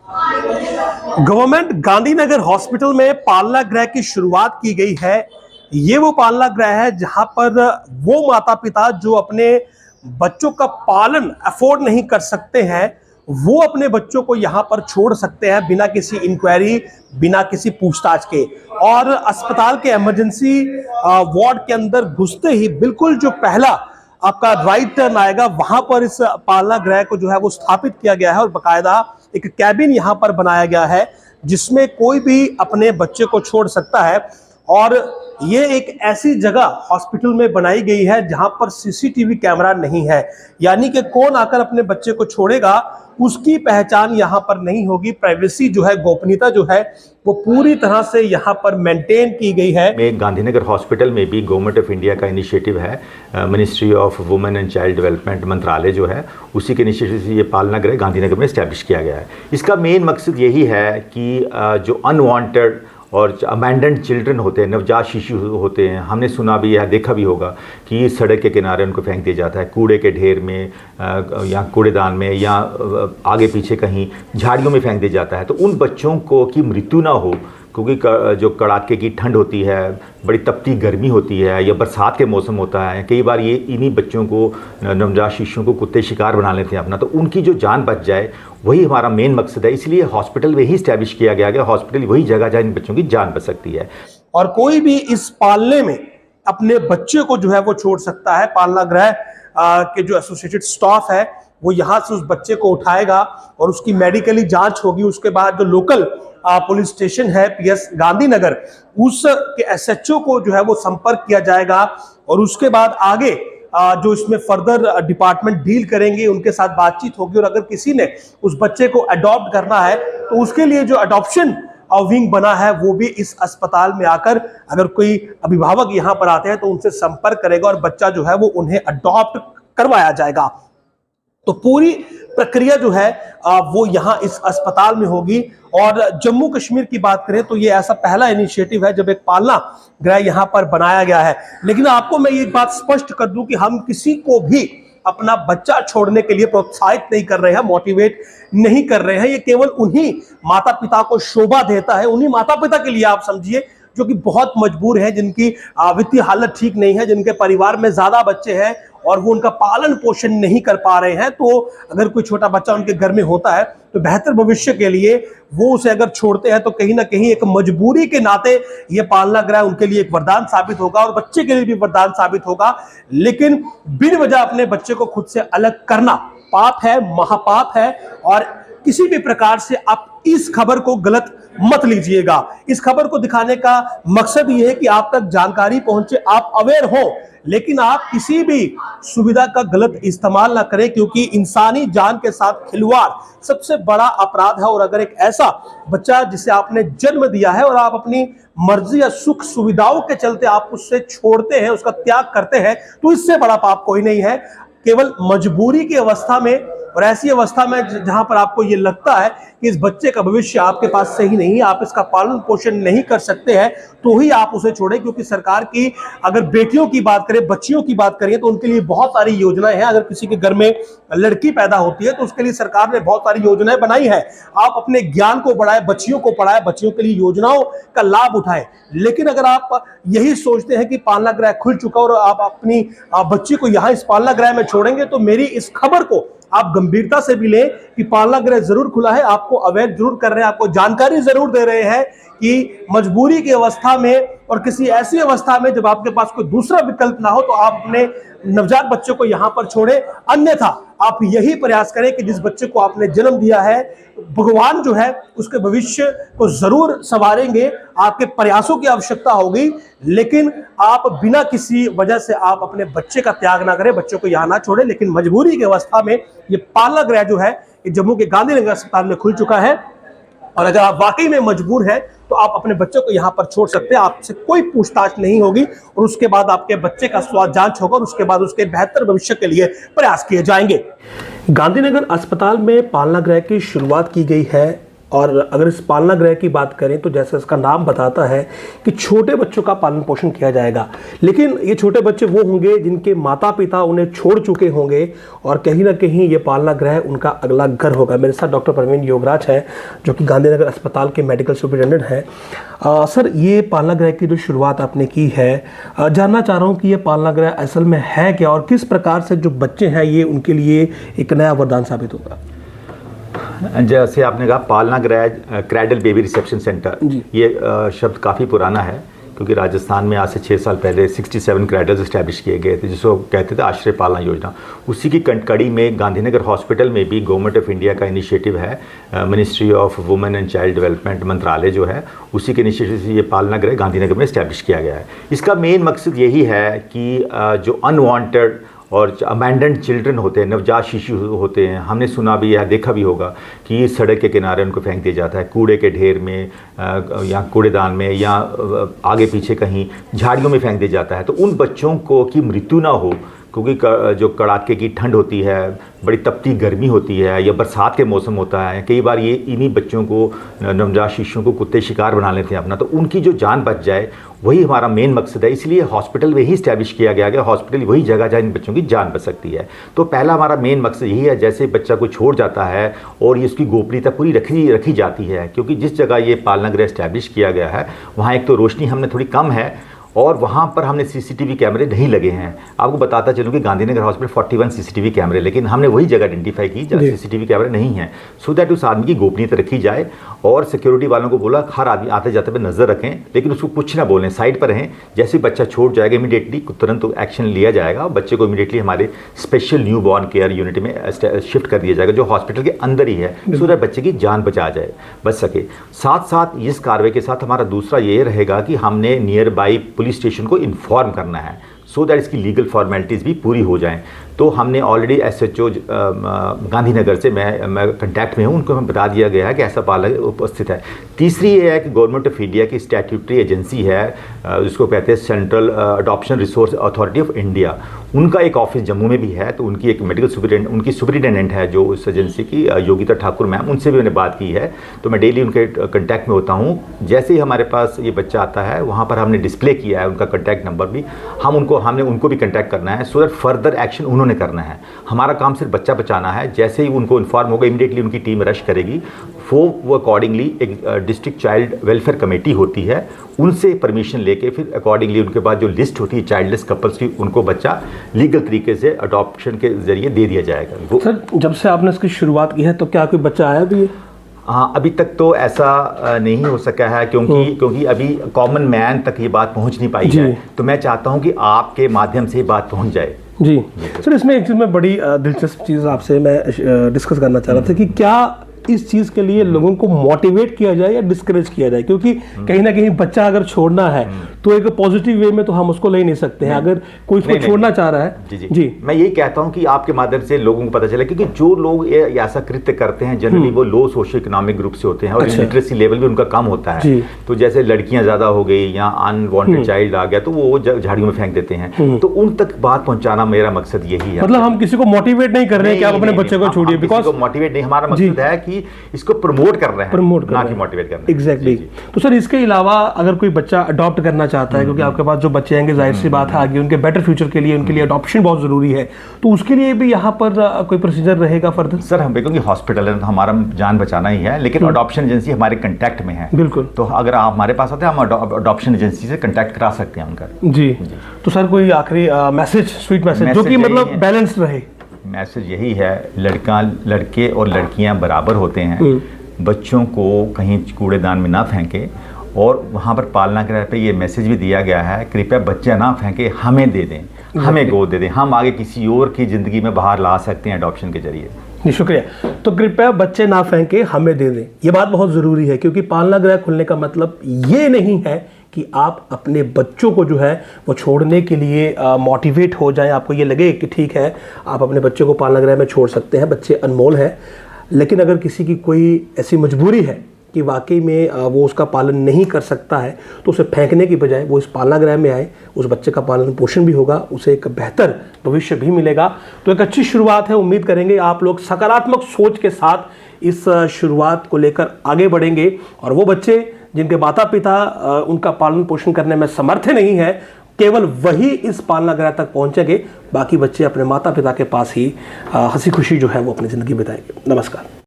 Government Gandhinagar hospital में पालना गृह की शुरुआत की गई है। ये वो पालना गृह है जहां पर वो माता पिता जो अपने बच्चों का पालन अफोर्ड नहीं कर सकते हैं, वो अपने बच्चों को यहाँ पर छोड़ सकते हैं बिना किसी इंक्वायरी, बिना किसी पूछताछ के। और अस्पताल के इमरजेंसी वार्ड के अंदर घुसते ही बिल्कुल जो पहला आपका राइट टर्न आएगा, वहां पर इस पालना गृह को जो है वो स्थापित किया गया है और बाकायदा एक कैबिन यहाँ पर बनाया गया है जिसमें कोई भी अपने बच्चे को छोड़ सकता है। और ये एक ऐसी जगह हॉस्पिटल में बनाई गई है जहां पर सीसीटीवी कैमरा नहीं है, यानी कि कौन आकर अपने बच्चे को छोड़ेगा उसकी पहचान यहां पर नहीं होगी। प्राइवेसी जो है, गोपनीयता जो है, वो पूरी तरह से यहां पर मेंटेन की गई है। में गांधीनगर हॉस्पिटल में भी गवर्नमेंट ऑफ इंडिया का इनिशिएटिव है, ministry of women and child development मंत्रालय जो है उसी के इनिशिएटिव से ये पालना गृह गांधीनगर में इस्टेब्लिश किया गया है। इसका मेन मकसद यही है कि जो अनवांटेड और अबैंडन्ड चिल्ड्रन होते हैं, नवजात शिशु होते हैं, हमने सुना भी है, देखा भी होगा कि सड़क के किनारे उनको फेंक दिया जाता है, कूड़े के ढेर में या कूड़ेदान में या आगे पीछे कहीं झाड़ियों में फेंक दिया जाता है। तो उन बच्चों को की मृत्यु ना हो, क्योंकि जो कड़ाके की ठंड होती है, बड़ी तपती गर्मी होती है या बरसात के मौसम होता है, कई बार ये इन्हीं बच्चों को, नवजात शिशुओं को कुत्ते शिकार बना लेते हैं अपना, तो उनकी जो जान बच जाए वही हमारा मेन मकसद है। इसलिए हॉस्पिटल वही इस्टेब्लिश किया गया हॉस्पिटल वही जगह जहाँ इन बच्चों की जान बच सकती है। और कोई भी इस पालने में अपने बच्चे को जो है वो छोड़ सकता है। पालना गृह के जो एसोसिएटेड स्टाफ है वो यहाँ से उस बच्चे को उठाएगा और उसकी मेडिकली जांच होगी। उसके बाद जो लोकल पुलिस स्टेशन है पीएस गांधीनगर, उस के एसएचओ को जो है वो संपर्क किया जाएगा और उसके बाद आगे जो इसमें फर्दर डिपार्टमेंट डील करेंगे, उनके साथ बातचीत होगी। और अगर किसी ने उस बच्चे को अडॉप्ट करना है तो उसके लिए जो अडॉप्शन विंग बना है वो भी इस अस्पताल में आकर, अगर कोई अभिभावक यहाँ पर आते हैं तो उनसे संपर्क करेगा और बच्चा जो है वो उन्हें अडॉप्ट करवाया जाएगा। तो पूरी प्रक्रिया जो है वो यहाँ इस अस्पताल में होगी। और जम्मू कश्मीर की बात करें तो ये ऐसा पहला इनिशिएटिव है जब एक पालना गृह यहाँ पर बनाया गया है। लेकिन आपको मैं ये बात स्पष्ट कर दूं कि हम किसी को भी अपना बच्चा छोड़ने के लिए प्रोत्साहित नहीं कर रहे हैं, मोटिवेट नहीं कर रहे हैं। ये केवल उन्हीं माता पिता को शोभा देता है, उन्हीं माता पिता के लिए आप समझिए जो कि बहुत मजबूर हैं, जिनकी वित्तीय हालत ठीक नहीं है, जिनके परिवार में ज्यादा बच्चे हैं और वो उनका पालन पोषण नहीं कर पा रहे हैं। तो अगर कोई छोटा बच्चा उनके घर में होता है तो बेहतर भविष्य के लिए वो उसे अगर छोड़ते हैं तो कहीं ना कहीं एक मजबूरी के नाते ये पालना गृह उनके लिए एक वरदान साबित होगा और बच्चे के लिए भी वरदान साबित होगा। लेकिन बिन वजह अपने बच्चे को खुद से अलग करना पाप है, महापाप है। और किसी भी प्रकार से आप इस खबर को गलत मत लीजिएगा। इस खबर को दिखाने का मकसद ये है कि आप तक जानकारी पहुंचे, आप अवेयर हो, लेकिन आप किसी भी सुविधा का गलत इस्तेमाल ना करें, क्योंकि इंसानी जान के साथ खिलवाड़ सबसे बड़ा अपराध है। और अगर एक ऐसा बच्चा जिसे आपने जन्म दिया है और आप अपनी मर्जी या सुख सुविधाओं के चलते आप उससे छोड़ते हैं, उसका त्याग करते हैं, तो इससे बड़ा पाप कोई नहीं है। केवल मजबूरी की अवस्था में और ऐसी अवस्था में जहां पर आपको ये लगता है कि इस बच्चे का भविष्य आपके पास सही नहीं, आप इसका पालन पोषण नहीं कर सकते हैं, तो ही आप उसे छोड़ें। क्योंकि सरकार की अगर बेटियों की बात करें, बच्चियों की बात करें, तो उनके लिए बहुत सारी योजनाएं हैं। अगर किसी के घर में लड़की पैदा होती है तो उसके लिए सरकार ने बहुत सारी योजनाएं बनाई है। आप अपने ज्ञान को बढ़ाएं, बच्चियों को पढ़ाएं, बच्चियों के लिए योजनाओं का लाभ उठाएं। लेकिन अगर आप यही सोचते हैं कि पालना गृह खुल चुका और आप अपनी बच्ची को यहाँ इस पालना गृह में छोड़ेंगे, तो मेरी इस खबर को आप गंभीरता से भी लें कि पालना गृह जरूर खुला है, आपको अवेयर जरूर कर रहे हैं, आपको जानकारी जरूर दे रहे हैं कि मजबूरी की अवस्था में और किसी ऐसी अवस्था में जब आपके पास कोई दूसरा विकल्प ना हो तो आप अपने नवजात बच्चे को यहां पर छोड़ें। अन्यथा आप यही प्रयास करें कि जिस बच्चे को आपने जन्म दिया है, भगवान जो है उसके भविष्य को जरूर संवारेंगे। आपके प्रयासों की आवश्यकता होगी, लेकिन आप बिना किसी वजह से आप अपने बच्चे का त्याग ना करें, बच्चे को यहां ना छोड़ें। लेकिन मजबूरी की अवस्था में ये पालना गृह जो है ये जम्मू के गांधीनगर अस्पताल में खुल चुका है। और अगर आप वाकई में मजबूर हैं तो आप अपने बच्चे को यहाँ पर छोड़ सकते हैं, आपसे कोई पूछताछ नहीं होगी और उसके बाद आपके बच्चे का स्वास्थ्य जांच होगा और उसके बाद उसके बेहतर भविष्य के लिए प्रयास किए जाएंगे। गांधीनगर अस्पताल में पालना गृह की शुरुआत की गई है। और अगर इस पालना गृह की बात करें तो जैसे इसका नाम बताता है कि छोटे बच्चों का पालन पोषण किया जाएगा, लेकिन ये छोटे बच्चे वो होंगे जिनके माता पिता उन्हें छोड़ चुके होंगे और कहीं ना कहीं ये पालना गृह उनका अगला घर होगा। मेरे साथ डॉक्टर प्रवीण योगराज हैं जो कि गांधीनगर अस्पताल के मेडिकल सुपरिटेंडेंट हैं। सर, ये पालना गृह की जो शुरुआत आपने की है, जानना चाह रहा हूँ कि ये पालना गृह असल में है क्या और किस प्रकार से जो बच्चे हैं ये उनके लिए एक नया वरदान साबित होगा। जैसे आपने कहा पालना गृह क्रैडल बेबी रिसेप्शन सेंटर, ये शब्द काफ़ी पुराना है क्योंकि राजस्थान में आज से 6 साल पहले 67 क्रैडल्स इस्टेब्लिश किए गए थे जिसको कहते थे आश्रय पालना योजना। उसी की कड़ी में गांधीनगर हॉस्पिटल में भी गवर्नमेंट ऑफ इंडिया का इनिशिएटिव है, ministry of women and child development मंत्रालय जो है उसी के इनिशिएटिव से ये पालना गृह गांधीनगर में इस्टेब्लिश किया गया है। इसका मेन मकसद यही है कि जो अनवांटेड और अबैंडन्ड चिल्ड्रन होते हैं, नवजात शिशु होते हैं, हमने सुना भी या देखा भी होगा कि सड़क के किनारे उनको फेंक दिया जाता है, कूड़े के ढेर में या कूड़ेदान में या आगे पीछे कहीं झाड़ियों में फेंक दिया जाता है। तो उन बच्चों को की मृत्यु ना हो, क्योंकि जो कड़ाके की ठंड होती है, बड़ी तपती गर्मी होती है या बरसात के मौसम होता है, कई बार ये इन्हीं बच्चों को, नवजात शिशुओं को कुत्ते शिकार बना लेते हैं अपना, तो उनकी जो जान बच जाए वही हमारा मेन मकसद है। इसलिए हॉस्पिटल में ही इस्टेब्लिश किया गया हॉस्पिटल वही जगह जहाँ इन बच्चों की जान बच सकती है। तो पहला हमारा मेन मकसद यही है, जैसे बच्चा को छोड़ जाता है और ये उसकी गोपनीयता पूरी रखी जाती है, क्योंकि जिस जगह ये पालना गृह इस्टेब्लिश किया गया है वहाँ एक तो रोशनी हमने थोड़ी कम है और वहाँ पर हमने सीसीटीवी कैमरे नहीं लगे हैं। आपको बताता चलूँ कि गांधीनगर हॉस्पिटल 41 सीसीटीवी कैमरे, लेकिन हमने वही जगह आइडेंटिफाई की जहाँ सीसीटीवी कैमरे नहीं हैं, सो दैट उस आदमी की गोपनीयता रखी जाए। और सिक्योरिटी वालों को बोला हर आदमी आते जाते पे नज़र रखें, लेकिन उसको कुछ ना बोलें, साइड पर रहें। जैसे बच्चा छोड़ जाएगा इमीडिएटली तुरंत एक्शन लिया जाएगा, बच्चे को इमीडिएटली हमारे special new born care unit में शिफ्ट कर दिया जाएगा जो हॉस्पिटल के अंदर ही है, सो दैट बच्चे की जान बच सके। साथ साथ इस कार्रवाई के साथ हमारा दूसरा ये रहेगा कि हमने नियर बाई पुलिस स्टेशन को इन्फॉर्म करना है, सो दैट इसकी लीगल फॉर्मेलिटीज़ भी पूरी हो जाएं। तो हमने ऑलरेडी SHO गांधीनगर से मैं कंटैक्ट में हूँ, उनको हमें बता दिया गया है कि ऐसा पालक उपस्थित है। तीसरी ये है कि गवर्नमेंट ऑफ इंडिया की स्टैट्यूटरी एजेंसी है जिसको कहते हैं central adoption resource authority of India, उनका एक ऑफिस जम्मू में भी है। तो उनकी एक मेडिकल सुपरिटेंडेंट, उनकी सुपरिटेंडेंट है जो उस एजेंसी की, योगिता ठाकुर मैम, उनसे भी मैंने बात की है। तो मैं डेली उनके कंटैक्ट में होता हूँ। जैसे ही हमारे पास ये बच्चा आता है वहाँ पर हमने डिस्प्ले किया है उनका कंटैक्ट नंबर भी, हमने उनको भी कंटैक्ट करना है, सो दैट फर्दर एक्शन उन्होंने करना है। हमारा काम सिर्फ बच्चा बचाना है। जैसे ही उनको इन्फॉर्म होगा इमीडिएटली उनकी टीम रश करेगी। वो अकॉर्डिंगली एक डिस्ट्रिक्ट चाइल्ड वेलफेयर कमेटी होती है, उनसे परमिशन लेके फिर अकॉर्डिंगली उनके बाद जो लिस्ट होती है चाइल्डलेस कपल्स की, उनको बच्चा लीगल तरीके से अडॉप्शन के जरिए दे दिया जाएगा। सर, जब से आपने इसकी शुरुआत की है तो क्या कोई बच्चा आया भी है? हाँ, अभी तक तो ऐसा नहीं हो सका है क्योंकि अभी कॉमन मैन तक ये बात पहुंच नहीं पाई है। तो मैं चाहता हूं कि आपके माध्यम से ये बात पहुंच जाए। जी सर, इसमें एक चीज़ में बड़ी दिलचस्प चीज़ आपसे मैं डिस्कस करना चाह रहा था कि क्या इस चीज़ के लिए लोगों को मोटिवेट किया जाए या डिस्करेज किया जाए, क्योंकि कहीं ना कहीं बच्चा अगर छोड़ना है तो एक पॉजिटिव वे में तो हम उसको ले नहीं सकते हैं। अगर कोई उसको छोड़ना चाह रहा है जी, मैं यही कहता हूं कि आपके माध्यम से लोगों को पता चले, क्योंकि जो लोग ऐसा कृत्य करते हैं जनरली वो लो सोशो इकोनॉमिक ग्रुप से होते हैं और लिटरेसी लेवल भी उनका कम होता है। तो जैसे लड़कियां ज्यादा हो गई या अनवांटेड चाइल्ड आ गया तो वो झाड़ियों में फेंक देते हैं, तो उन तक बात पहुंचाना मेरा मकसद यही है। मतलब हम किसी को मोटिवेट नहीं कर रहे हैं कि आप अपने बच्चे को छोड़िए, बिकॉज़ मोटिवेट नहीं, हमारा मकसद है कि इसको प्रमोट कर रहे हैं, ना कि मोटिवेट करना। एग्जैक्टली। तो सर, इसके अलावा अगर कोई बच्चा अडॉप्ट करना चाहता है, क्योंकि आपके पास जो बच्चे आएंगे जाहिर सी बात है आगे उनके बेटर फ्यूचर के लिए उनके लिए अडॉप्शन बहुत जरूरी है, तो उसके लिए भी यहाँ पर कोई प्रोसीजर रहेगा फर्दर? सर, हम क्योंकि हॉस्पिटल है तो हमारा जान बचाना ही है, लेकिन अडॉप्शन एजेंसी हमारे कंटेक्ट में है। बिल्कुल। तो अगर आप हमारे पास आते हैं हम अडॉप्शन एजेंसी से कंटेक्ट करा सकते हैं उनका। जी। तो सर, कोई आखिरी मैसेज, स्वीट मैसेज जो कि मतलब बैलेंस्ड रहे? मैसेज यही है, लड़के और लड़कियां बराबर होते हैं, बच्चों को कहीं कूड़ेदान में ना फेंके। और वहाँ पर पालना गृह पे ये मैसेज भी दिया गया है, कृपया बच्चे ना फेंके, हमें दे दें, हमें गोद दे दें, हम आगे किसी और की ज़िंदगी में बाहर ला सकते हैं अडॉप्शन के जरिए। जी, शुक्रिया। तो कृपया बच्चे ना फेंके, हमें दे दें, ये बात बहुत ज़रूरी है, क्योंकि पालना गृह खुलने का मतलब ये नहीं है कि आप अपने बच्चों को जो है वो छोड़ने के लिए मोटिवेट हो जाएं, आपको ये लगे कि ठीक है आप अपने बच्चे को पालना गृह में छोड़ सकते हैं, बच्चे अनमोल हैं। लेकिन अगर किसी की कोई ऐसी मजबूरी है कि वाकई में वो उसका पालन नहीं कर सकता है, तो उसे फेंकने की बजाय वो इस पालना गृह में आए, उस बच्चे का पालन पोषण भी होगा, उसे एक बेहतर भविष्य भी मिलेगा। तो एक अच्छी शुरुआत है। उम्मीद करेंगे आप लोग सकारात्मक सोच के साथ इस शुरुआत को लेकर आगे बढ़ेंगे और वो बच्चे जिनके माता पिता उनका पालन पोषण करने में समर्थ नहीं है, केवल वही इस पालना गृह तक पहुंचेंगे। बाकी बच्चे अपने माता पिता के पास ही हंसी खुशी जो है वो अपनी ज़िंदगी बिताएंगे। नमस्कार।